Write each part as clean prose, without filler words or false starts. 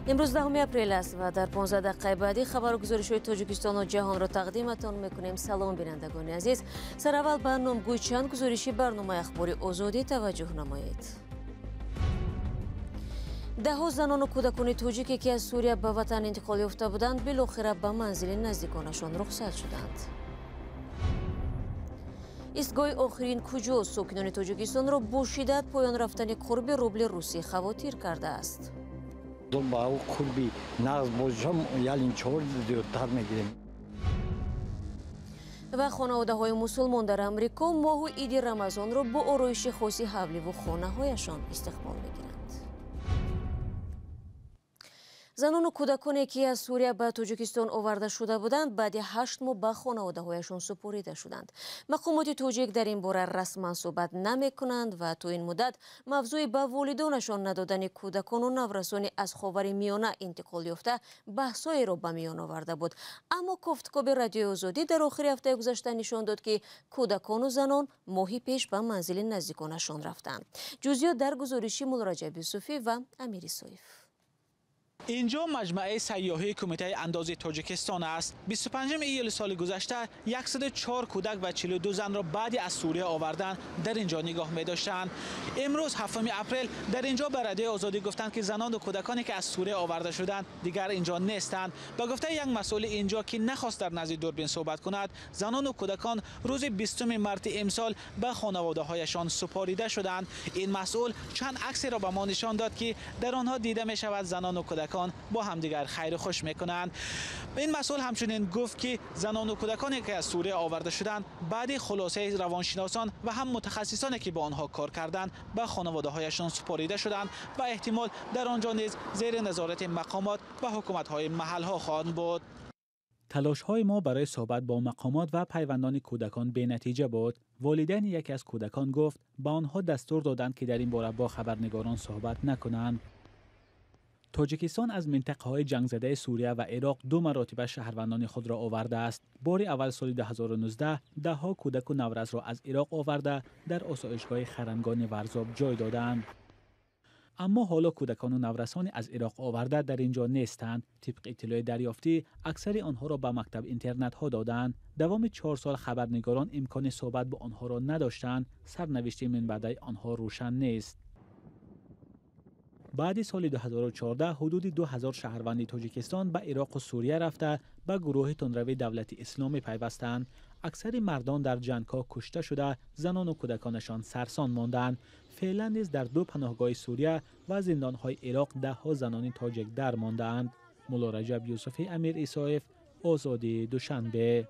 امروز 10 اپریل است و در 15 دقیقه بعدی خبرگزاری‌های تاجیکستان و جهان را تقدیمتان می‌کنیم. سلام بینندگان عزیز. سرآول به نامگوی چند گزارشی برنامه اخباری آزادی توجه نمایید. ده‌ها زنان و کودکان تاجیکی که از سوریه به وطن انتقال یافته بودند بالاخره به منزل نزدیکانشان رخصت شدند. ایستگاه آخرین کجا ساکنان تاجیکستان را با شدت پایان رفتن قرب روبل روسی خواطر کرده است. با او قربی نقض باشم یالین چهار زیادتر میگیریم. و خانواده های مسلمان در امریکا ماه عید رمضان را با آرایش خاصی حولی و خانه هایشان استقبال میگیرند. زنان و کودکانی که از سوریه به تاجیکستان آورده شده بودند بعد 8 ماه به خانواده هایشان سپرده شدند. مقامات تاجیک در این باره رسما صحبت نمی کنند و تو این مدت موضوع به والدانشان ندادن کودکان و نورسان از خاورمیانه انتقال یافته بحثایی را به میان آورده بود. اما گفتگو رادیو آزادی در آخر هفته گذشته نشان داد که کودکان و زنان ماهی پیش به منزل نزدیکانشان رفتند. جزئیات در گزارشی مولا رجب یوسفی و امیر سویف. اینجا مجمع سیاحی کمیته انداز تاجیکستان است. 25 ایول سال گذشته 104 کودک و 42 زن را بعد از سوریه آوردن در اینجا نگاه می داشتند. امروز 7 اپریل در اینجا به رادیو آزادی گفتند که زنان و کودکانی که از سوریه آورده شدند دیگر اینجا نیستند. به گفته یک مسئول اینجا که نخواست در نزد دوربین صحبت کند، زنان و کودکان روز 20 مارس امسال به خانواده هایشان سپاریده شدند. این مسئول چند عکس را به ما نشان داد که در آنها دیده می شود زنان و کودکان با همدیگر خیر و خوش میکنند. این مسئول همچنین گفت که زنان و کودکانی که از سوریه آورده شدند بعد خلاصه روانشناسان و هم متخصصانی که با آنها کار کردند به خانواده هایشان سپاریده شدند و احتمال در آنجا نیز زیر نظارت مقامات و حکومت های محل ها خواهند بود. تلاش های ما برای صحبت با مقامات و پیوندان کودکان بی نتیجه بود. والدین یکی از کودکان گفت به آنها دستور دادند که در این باره با خبرنگاران صحبت نکنند. تاجیکستان از منطقه‌های جنگ زده سوریه و عراق 2 مراتبه شهروندان خود را آورده است. بار اول سال 2019 ده‌ها کودک و نورس را از عراق آورده در آسایشگاه خرنگان ورزاب جای دادند. اما حالا کودکان و نورسان از عراق آورده در اینجا نیستند. طبق اطلاع دریافتی اکثر آنها را به مکتب اینترنت ها دادند. دوام 4 سال خبرنگاران امکان صحبت با آنها را نداشتند. سرنوشت من بعد آنها روشن نیست. بعد سال 2014 حدود 2000 شهروند تاجیکستان به عراق و سوریه رفته به گروه تندروی دولت اسلامی پیوستند. اکثر مردان در جنگ‌ها کشته شده، زنان و کودکانشان سرسان ماندند. فعلا نیز در 2 پناهگاه سوریه و زندان‌های عراق 10 زنان تاجیک در مانده‌اند. مولا رجب یوسفی، امیر ایسایف، آزادی دوشنبه.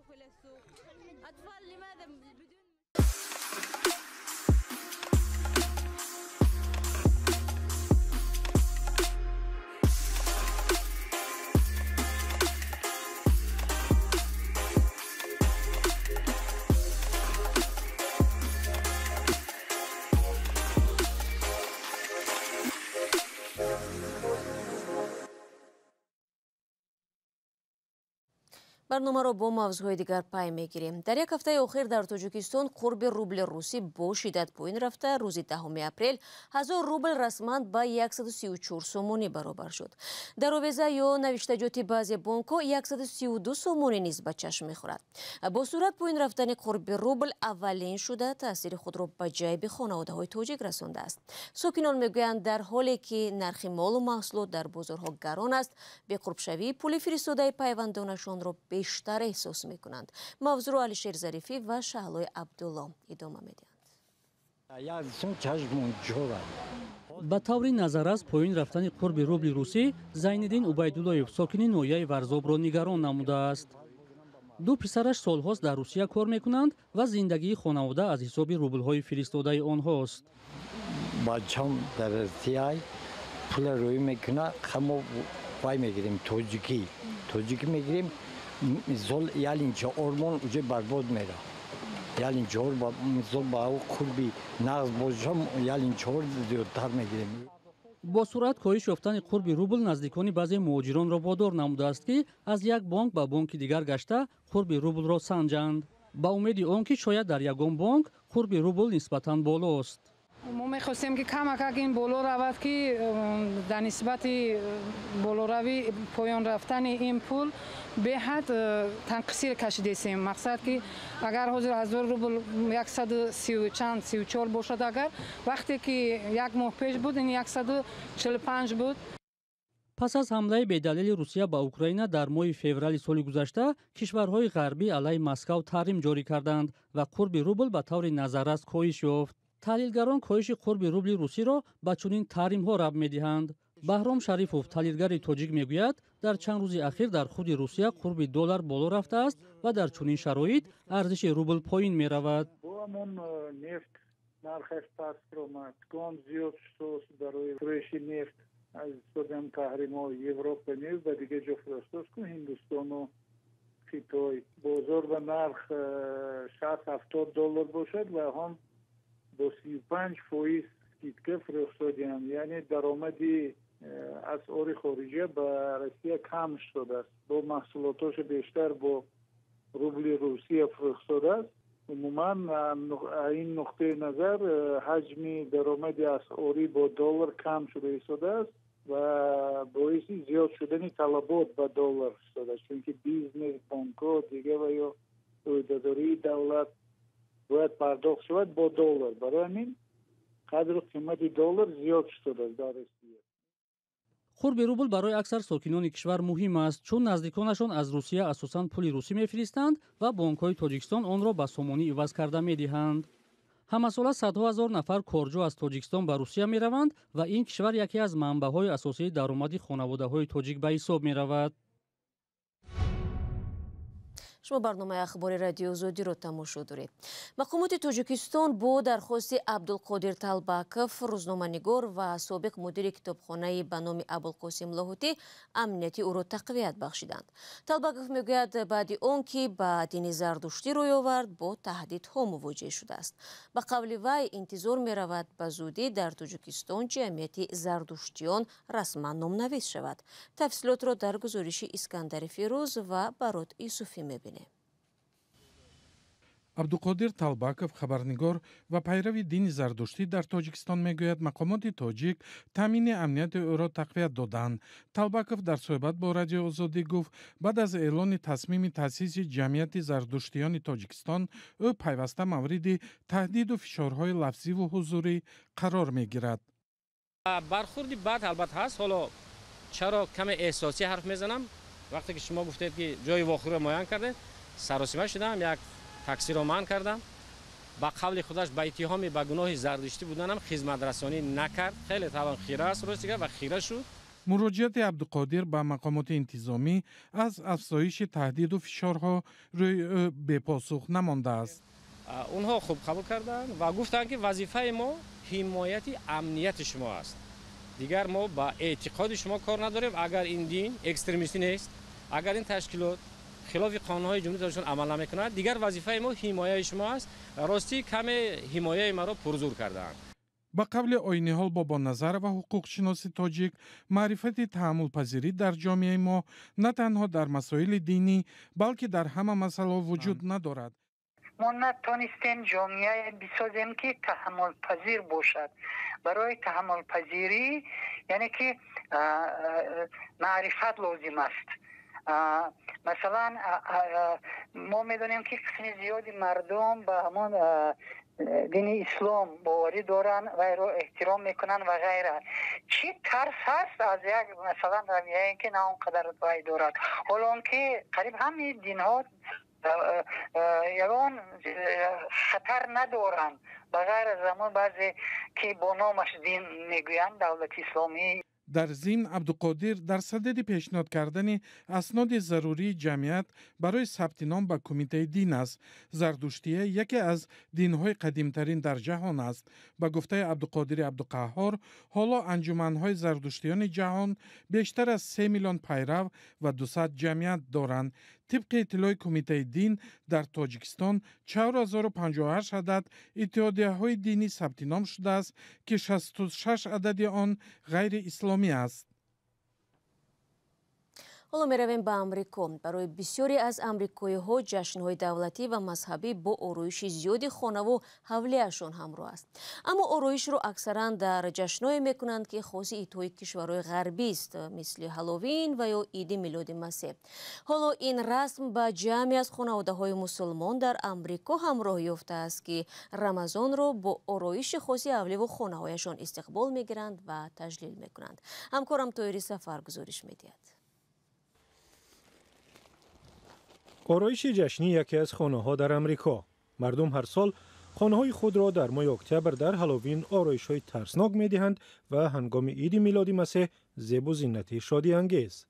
برنامه را با موضوعهای دیگر پی میگیریم. در یک هفته اخیر در تاجیکستان قرب روبل روسی با شدت پایین رفته. روز 10 اپریل 1000 روبل رسما به 134 سومونی برابر شد. در آویزه یا نوشتجات بعضی بانک‌ها 132 سومونی نیز به چشم می‌خورد. با صورت پایین رفتن قرب روبل اولین شده تاثیر خود را به جیب خانواده‌های تاجیک رسانده است. ساکنان میگویند در حالی که نرخ مال و محصولات در بازارها گران است، به قرب شوی پول فرستاده پیوندانشان را بیشتر احساس میکنند. موضوع علی شیر ظریفی و شهلای عبدالله ادامه میدهند. به طور نظر از پایین رفتن قرب روبل روسی، زینالدین عبیداللهیف ساکن نویه ورزاب را نگران نموده است. 2 پسرش سالهاست در روسیه کار میکنند و زندگی خانواده از حساب روبل های فرستاده آنهاست. بچه‌م در روسیه پول روی میکنه، خمو وای میگیریم تاجیکی میگیریم. مثال یالین 4 ماه اونجا برباد میره. یالین 4 مثال با او قربی نقض باشم یالین 4 زیادتر میگیریم. با سرعت کاهش یافتن قرب روبل نزدیکان بعضی مهاجران را وادار نموده است که از یک بانک به بانک دیگر گشته قرب روبل را سنجند. با امید آنکه شاید در یگان بانک قرب روبل نسبتاً بالاست. ما می‌خواستیم که کمک این بالا رود که در نسبت بالا روی پایان رفتن این پول به حد تنقصیر کشیدیم. مقصد که اگر حاضر 1000 روبل 134 باشد، اگر وقتی که یک ماه پیش بود این 145 بود. پس از حمله بی‌دلیل روسیه به اوکراین در ماه فوریه سال گذشته، کشورهای غربی علیه مسکو تحریم جاری کردند و قرب روبل به طور نظررس کاهش یافت. تحلیلگران کاهش قرب روبل روسی را به چنین تحریم‌ها ربط می‌دهند. بهرام شریفوف تحلیلگر تاجیک میگوید در چند روز اخیر در خود روسیه قرب دلار بالا رفته است و در چنین شرایط ارزش روبل پایین می‌رود. نفت نرخش پست آمد، گام زیاد شد برای فروش نفت از صدام تحریم‌های اروپا نیز و دیگه جا فرستاد که هندوستان و خیتای بازار و نرخ 60-70 دلار باشد و هم با 35% سکیتکه فرستادیم، یعنی درآمدی اسعار خارجی به روسیه کم شده است. با محصولاتش بیشتر با روبل روسیه فرستاده است. عموما این نقطه نظر حجم درآمد اسعاری با دلار کم شده ایستاده است و باعث زیاد شدن طلبات به دلار شده است، چون که بیزنس، بانک‌ها دیگه و یا عهده‌داری دولت باید پرداخت شود با دلار. برای همین قدر قیمت دلار زیاد شده است در روسیه. قرب روبل برای اکثر ساکنان کشور مهم است، چون نزدیکانشان از روسیه اساساً پول روسی می‌فرستند و بانک‌های تاجیکستان آن را به سامانی عوض کرده می‌دهند. همساله صدها هزار نفر کارجو از تاجیکستان به روسیه می‌روند و این کشور یکی از منبع‌های اساسی درآمد خانواده‌های تاجیک به حساب می‌رود. شما برنامه اخبار رادیو زودی رو تماشا دارید. مقامات تاجیکستان با درخواست عبدالقادر طالباکов روزنامه‌نگار و سابق مدیر کتابخانه به نام ابوالقاسم لاهوتی امنیتی او را تقویت بخشیدند. طالباکov میگوید بعد آنکه به دین زردشتی روی آورد با تهدیدها مواجه شده است. به قول وی انتظار می‌رود به زودی در تاجیکستان جمعیت زردشتیان رسما نامنویس شود. تفصیلات را در گزارش اسکندر فیروز و برات یوسفی می‌بینید. عبدالقادر طالباکов خبرنگار و پیرو دین زردشتی در تاجیکستان میگوید مقامات تاجیک تامین امنیت او را تقویت دادند. طالباکov در صحبت با رادیو آزادی گفت بعد از اعلان تصمیم تأسیس جمعیت زردشتیان تاجیکستان او پیوسته مورد تهدید و فشارهای لفظی و حضوری قرار میگیرد. برخوردی بعد البته هست. حالا چرا کم احساسی حرف میزنم؟ وقتی که شما گفتید که جای واقعی را معاین کرده، سراسیمه شدم، یک تاکسی را معاین کردم. با قول خودش به اتهام به گناه زردشتی بودنم خدمت رسانی نکرد. خیلی طبعا خیره است روسیه و خیره شد. مراجعت عبدالقادر به مقامات انتظامی از افزایش تهدید و فشارها روی به پاسخ نمانده است. اونها خوب قبول کردند و گفتند که وظیفه ما حمایت امنیت شما است. دیگر ما با اعتقاد شما کار نداریم. اگر این دین اکستریمیستی نیست، اگر این تشکیلات خلاف قانون‌های جمهوری اسلامی عمل نمی‌کند، دیگر وظیفه ما حمایت شما است. راستی کم حمایت ما را پرزور کردند. با قبل آیین حال با نظر و حقوق شناسی تاجیک معرفت تحمل پذیری در جامعه ما نه تنها در مسائل دینی بلکه در همه مسائل وجود ندارد. ما نتونستیم جامعه بسازیم که تحمل پذیر باشد. برای تحمل پذیری یعنی که معرفت لازم است. مثلا ما میدونیم که قسم زیادی مردم به همون دین اسلام باوری دارن و رو احترام میکنن و غیره. چی ترس هست از یک مثلا رویه که نه اونقدر وای دارد، حالا که قریب همه دین ها یگان خطر ندارن بغیر از زمان بعضی که با نامش دین میگویند دولت اسلامی. در ضمن عبدالقادر در صدد پیشنهاد کردن اسناد ضروری جمعیت برای ثبت نام به کمیته دین است. زردشتی یکی از دین‌های قدیمترین در جهان است. به گفته عبدالقادر عبدالقهار، حالا انجمن‌های زردشتیان جهان بیشتر از 3 میلیون پیرو و 200 جمعیت دارند. طبق اطلاع کمیته دین در تاجیکستان 4058 عدد اتحادیه‌های دینی ثبت نام شده است که 66 عدد آن غیر اسلامی است. حالا میرویم به امریکا. برای بسیاری از امریکایی‌ها جشن‌های دولتی و مذهبی با آرایش زیادی خانه و حولیه‌شان همراه است. اما آرایش رو اکثراً در جشن‌هایی می‌کنند که خاص ایتای کشورهای غربی است، مثل هالووین و یا عید میلاد مسیح. حالا این رسم با جمعی از خانواده‌های مسلمان در امریکا همراه یافته است که رمضان رو با آرایش خاصی حولی و خانه‌هایشان استقبال می‌گیرند و تجلیل می‌کنند. همکارم طاهری سفر گزارش می‌دهد. آرایش جشنی یکی از خانه‌ها در امریکا. مردم هر سال خانه‌های خود را در ماه اکتبر در هالووین آرایش‌های ترسناک می‌دهند و هنگام عید میلاد مسیح زیب و زینت شادی انگیز.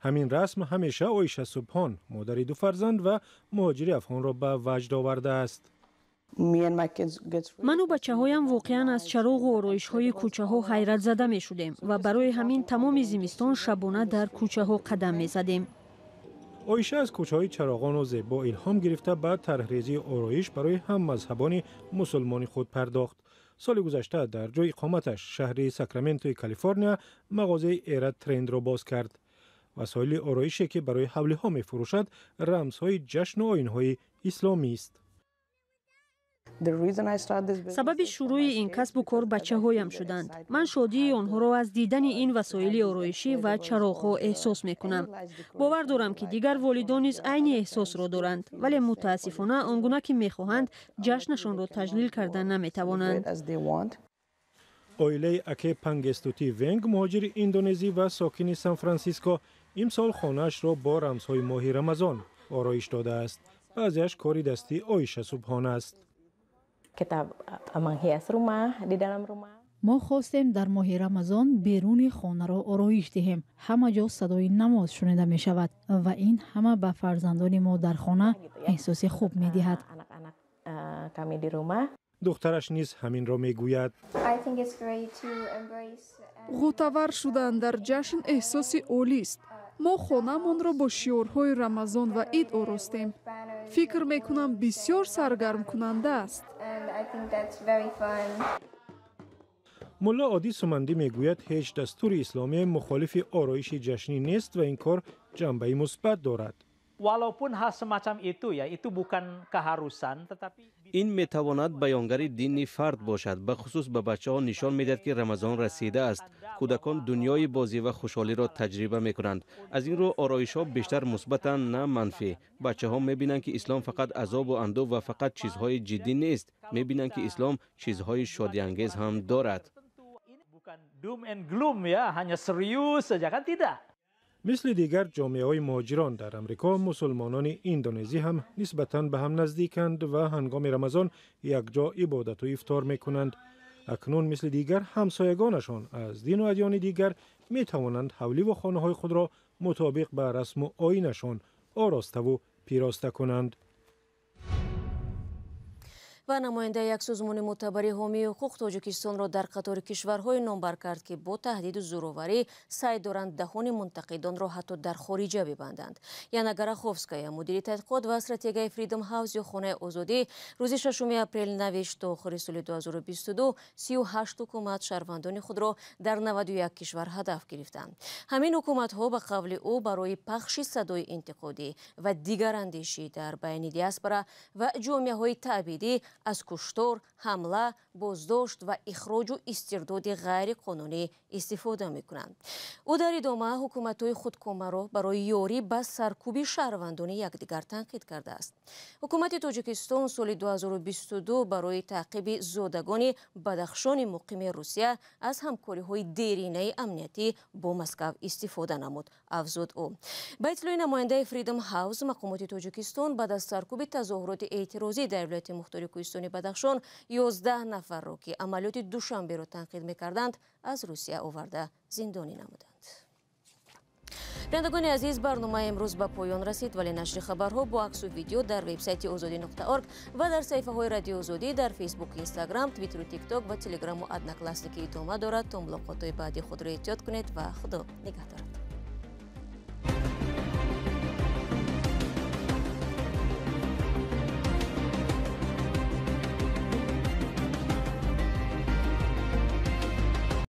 همین رسم همیشه عایشه سبحان، مادر دو فرزند و مهاجر افغان را به وجد آورده است. من و بچه‌هایم واقعا از چراغ و آرایش‌های کوچه‌ها حیرت زده می‌شدیم و برای همین تمام زمستان شبانه در کوچه‌ها قدم می‌زدیم. عایشه از کوچه‌های چراغان و زیبا الهام گرفته به طرحریزی آرایش برای هم مذهبان مسلمان خود پرداخت. سال گذشته در جای اقامتش شهر ساکرامنتو کالیفرنیا مغازه ایرت ترند را باز کرد. وسایل آرایشی که برای حولی‌ها می‌فروشد رمزهای جشن و آیین‌های اسلامی است. سبب شروع این کسب و کار بچه‌هایم شدند. من شادی آنها را از دیدن این وسایل آرایشی و چراغ‌ها احساس می‌کنم. باور دارم که دیگر والدان نیز عین احساس را دارند، ولی متأسفانه آنگونه که می‌خواهند جشنشان را تجلیل کردن نمی‌توانند. اویلی اکی پنگستوتی ونگ مهاجر اندونزی و ساکن سان فرانسیسکو امسال خانه‌اش را با رمزهای ماه رمضان آرایش داده است. بعضیش کاری دستی عایشه سبحان است. ما خواستیم در ماه رمضان بیرون خانه را آرایش دهیم. همه جا صدای نماز شنیده می شود و این همه به فرزندان ما در خانه احساس خوب می دهد. دخترش نیز همین را می گوید. غوطه‌ور شدن در جشن احساس عالی است. ما خانه‌مان را با شیارهای رمضان و عید آراستیم. فکر میکنم بسیار سرگرم کننده است. ملا عادی سمندی میگوید هیچ دستور اسلامی مخالف آرایش جشنی نیست و این کار جنبه مثبت دارد. Walaupun hal semacam itu ya, itu bukan keharusan tetapi این میتواند بیانگر دینی فرد باشد. به خصوص به بچه‌ها نشان میدهد که رمضان رسیده است. کودکان دنیای بازی و خوشحالی را تجربه میکنند. از این رو آرایش‌ها بیشتر مثبتند نه منفی. بچه‌ها میبینند که اسلام فقط عذاب و اندوه و فقط چیزهای جدی نیست. میبینند که اسلام چیزهای شادی انگیز هم دارد. bukan doom and gloom ya, hanya serius saja kan tidak. مثل دیگر جامعه‌های مهاجران در امریکا مسلمانان اندونزی هم نسبتاً به هم نزدیکند و هنگام رمضان یکجا عبادت و افطار میکنند. اکنون مثل دیگر همسایگانشان از دین و ادیان دیگر می توانند حولی و خانه‌های خود را مطابق به رسم و آیینشان آراسته و پیراسته کنند. و نماینده یک سازمان معتبر حامی حقوق تاجیکستان را در قطار کشورهای نامبر کرد که با تهدید و زورآوری سعی دارند دهان منتقدان را حتی در خارجه ببندند. یانا گراخوفسکایا مدیر تحقیقات و استراتژی فریدم هاوس یا خانه آزادی روز 6 اپریل نوشت تا آخر سال 2022 38 حکومت شهروندان خود را در 91 کشور هدف گرفتند. همین حکومت ها به قول او برای پخش صدای انتقادی و دیگر اندیشی در بین دیاسپورا و جامعه های تعبیدی از کشتار، حمله، بازداشت و اخراج و استرداد غیر قانونی استفاده میکنند. او در ادامه حکومت‌های خودکامه را برای یاری به سرکوب شهروندان یکدیگر تنقید کرده است. حکومت تاجیکستان سال 2022 برای تعقیب زادگان بدخشان مقیم روسیه از همکاری‌های دیرینه امنیتی با مسکو استفاده نمود، افزود او. به اطلاع نماینده فریدم هاوس، مقامات تاجیکستان بعد از سرکوب تظاهرات اعتراضی در ولایت مختار کوهستانی بدخشان 11 نفر را که عملیات دوشنبه را تنقید می‌کردند از روسیه آورده زندانی نمودند. بینندگان عزیز، برنامه امروز به پایان رسید، ولی نشر خبرها با عکس و ویدیو در وبسایت azadi.org و در صفحه های رادیو آزادی در فیسبوک، اینستاگرام، توییتر و تیک تاک و تلگرام و ادنا کلاسیکی ادامه دارد. تا ملاقات های بعدی خود را احتیاط کنید و خدا نگهدارد.